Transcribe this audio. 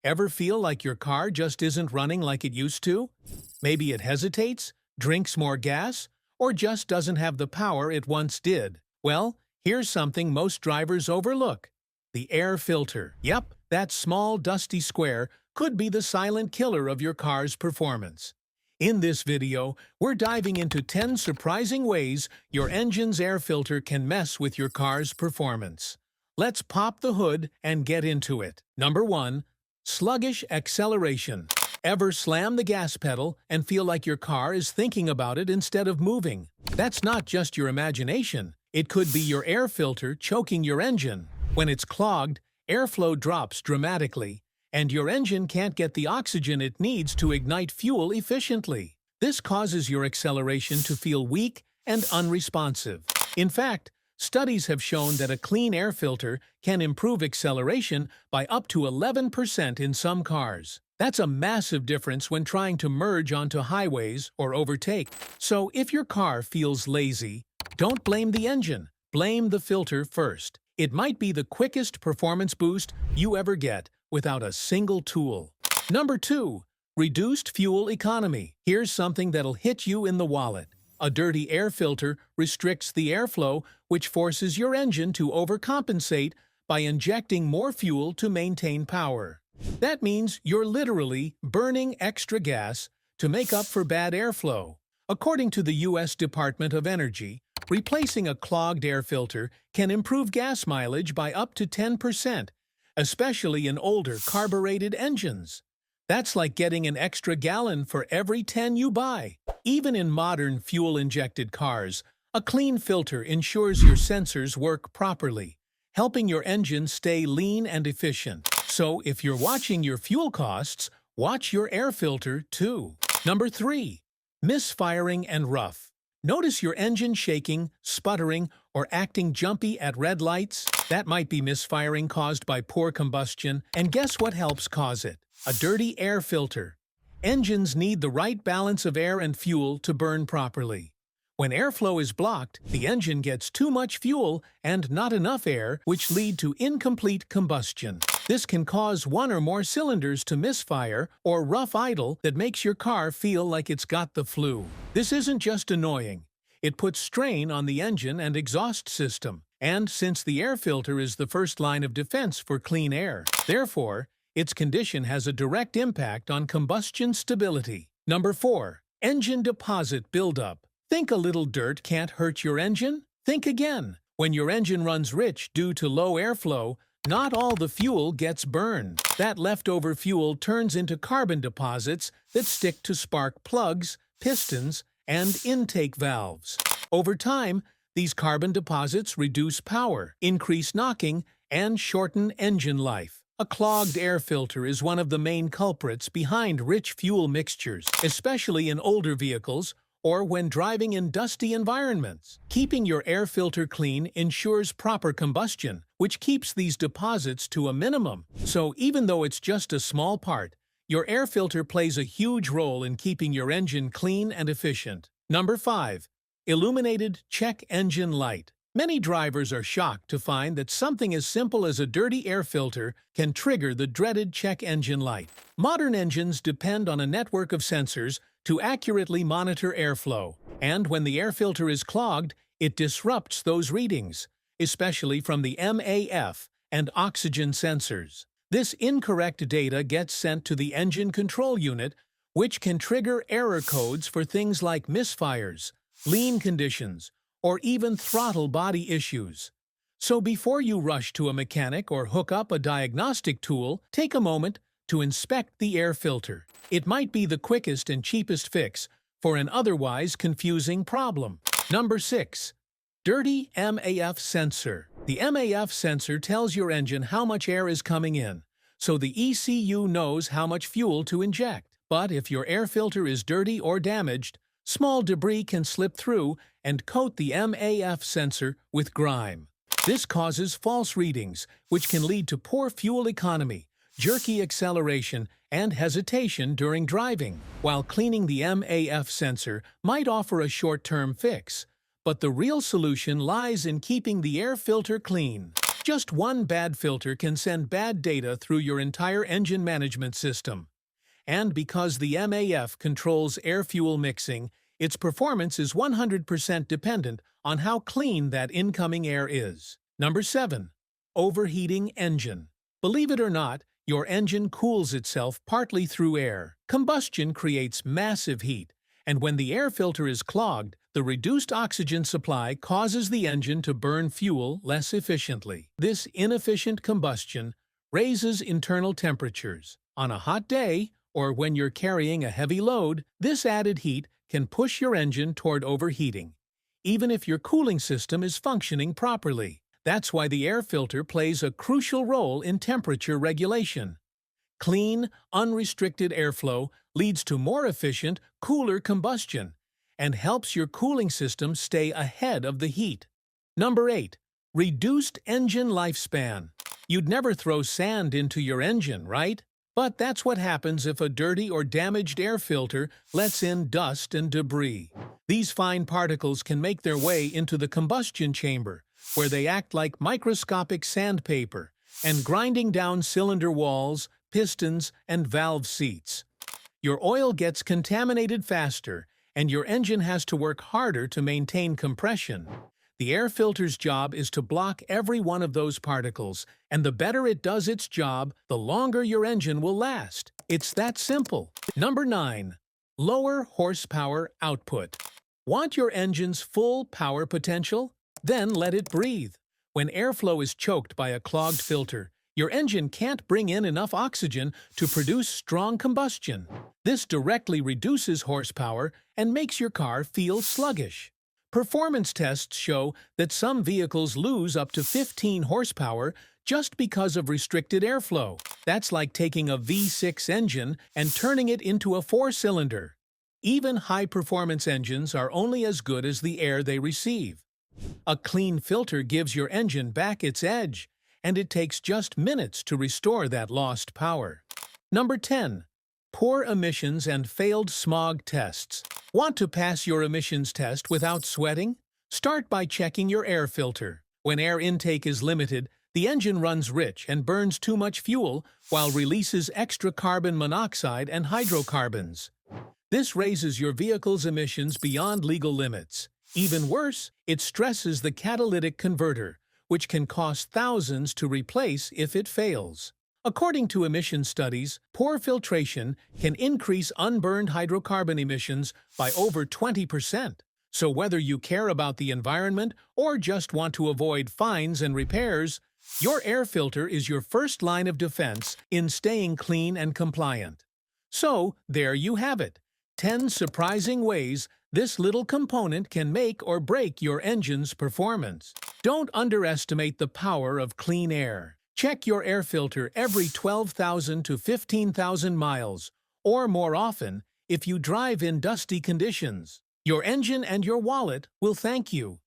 Ever feel like your car just isn't running like it used to? Maybe it hesitates, drinks more gas, or just doesn't have the power it once did. Well, here's something most drivers overlook: the air filter. Yep, that small dusty square could be the silent killer of your car's performance. In this video, we're diving into 10 surprising ways your engine's air filter can mess with your car's performance. Let's pop the hood and get into it. Number 1. Sluggish acceleration. Ever slam the gas pedal and feel like your car is thinking about it instead of moving? That's not just your imagination. It could be your air filter choking your engine. When it's clogged, airflow drops dramatically, and your engine can't get the oxygen it needs to ignite fuel efficiently. This causes your acceleration to feel weak and unresponsive. In fact, studies have shown that a clean air filter can improve acceleration by up to 11% in some cars. That's a massive difference when trying to merge onto highways or overtake. So if your car feels lazy, don't blame the engine. Blame the filter first. It might be the quickest performance boost you ever get without a single tool. Number 2. Reduced fuel economy. Here's something that'll hit you in the wallet. A dirty air filter restricts the airflow, which forces your engine to overcompensate by injecting more fuel to maintain power. That means you're literally burning extra gas to make up for bad airflow. According to the U.S. Department of Energy, replacing a clogged air filter can improve gas mileage by up to 10%, especially in older carbureted engines. That's like getting an extra gallon for every 10 you buy. Even in modern fuel-injected cars, a clean filter ensures your sensors work properly, helping your engine stay lean and efficient. So if you're watching your fuel costs, watch your air filter too. Number 3. Misfiring and Rough. Notice your engine shaking, sputtering, or acting jumpy at red lights? That might be misfiring caused by poor combustion, and guess what helps cause it? A dirty air filter. Engines need the right balance of air and fuel to burn properly. When airflow is blocked, the engine gets too much fuel and not enough air, which lead to incomplete combustion. This can cause one or more cylinders to misfire or rough idle that makes your car feel like it's got the flu. This isn't just annoying. It puts strain on the engine and exhaust system. And since the air filter is the first line of defense for clean air, therefore, its condition has a direct impact on combustion stability. Number 4. Engine deposit buildup. Think a little dirt can't hurt your engine? Think again. When your engine runs rich due to low airflow, not all the fuel gets burned. That leftover fuel turns into carbon deposits that stick to spark plugs, pistons, and intake valves. Over time, these carbon deposits reduce power, increase knocking, and shorten engine life. A clogged air filter is one of the main culprits behind rich fuel mixtures, especially in older vehicles or when driving in dusty environments. Keeping your air filter clean ensures proper combustion, which keeps these deposits to a minimum. So even though it's just a small part, your air filter plays a huge role in keeping your engine clean and efficient. Number 5. Illuminated check engine light. Many drivers are shocked to find that something as simple as a dirty air filter can trigger the dreaded check engine light. Modern engines depend on a network of sensors to accurately monitor airflow, and when the air filter is clogged, it disrupts those readings, especially from the MAF and oxygen sensors. This incorrect data gets sent to the engine control unit, which can trigger error codes for things like misfires, lean conditions, or even throttle body issues. So before you rush to a mechanic or hook up a diagnostic tool, take a moment to inspect the air filter. It might be the quickest and cheapest fix for an otherwise confusing problem. Number 6. Dirty MAF Sensor. The MAF sensor tells your engine how much air is coming in, so the ECU knows how much fuel to inject. But if your air filter is dirty or damaged, small debris can slip through and coat the MAF sensor with grime. This causes false readings, which can lead to poor fuel economy, jerky acceleration, and hesitation during driving. While cleaning the MAF sensor might offer a short-term fix, but the real solution lies in keeping the air filter clean. Just one bad filter can send bad data through your entire engine management system. And because the MAF controls air-fuel mixing, its performance is 100% dependent on how clean that incoming air is. Number 7. Overheating engine. Believe it or not, your engine cools itself partly through air. Combustion creates massive heat, and when the air filter is clogged, the reduced oxygen supply causes the engine to burn fuel less efficiently. This inefficient combustion raises internal temperatures. On a hot day, or when you're carrying a heavy load, this added heat can push your engine toward overheating, even if your cooling system is functioning properly. That's why the air filter plays a crucial role in temperature regulation. Clean, unrestricted airflow leads to more efficient, cooler combustion and helps your cooling system stay ahead of the heat. Number 8. Reduced engine lifespan. You'd never throw sand into your engine, right? But that's what happens if a dirty or damaged air filter lets in dust and debris. These fine particles can make their way into the combustion chamber, where they act like microscopic sandpaper and grinding down cylinder walls, pistons, and valve seats. Your oil gets contaminated faster, and your engine has to work harder to maintain compression. The air filter's job is to block every one of those particles, and the better it does its job, the longer your engine will last. It's that simple. Number 9. Lower horsepower output. Want your engine's full power potential? Then let it breathe. When airflow is choked by a clogged filter, your engine can't bring in enough oxygen to produce strong combustion. This directly reduces horsepower and makes your car feel sluggish. Performance tests show that some vehicles lose up to 15 horsepower just because of restricted airflow. That's like taking a V6 engine and turning it into a 4-cylinder. Even high-performance engines are only as good as the air they receive. A clean filter gives your engine back its edge, and it takes just minutes to restore that lost power. Number 10. Poor emissions and failed smog tests. Want to pass your emissions test without sweating? Start by checking your air filter. When air intake is limited, the engine runs rich and burns too much fuel while releases extra carbon monoxide and hydrocarbons. This raises your vehicle's emissions beyond legal limits. Even worse, it stresses the catalytic converter, which can cost thousands to replace if it fails. According to emission studies, poor filtration can increase unburned hydrocarbon emissions by over 20%. So whether you care about the environment or just want to avoid fines and repairs, your air filter is your first line of defense in staying clean and compliant. So, there you have it. 10 surprising ways this little component can make or break your engine's performance. Don't underestimate the power of clean air. Check your air filter every 12,000 to 15,000 miles, or more often if you drive in dusty conditions. Your engine and your wallet will thank you.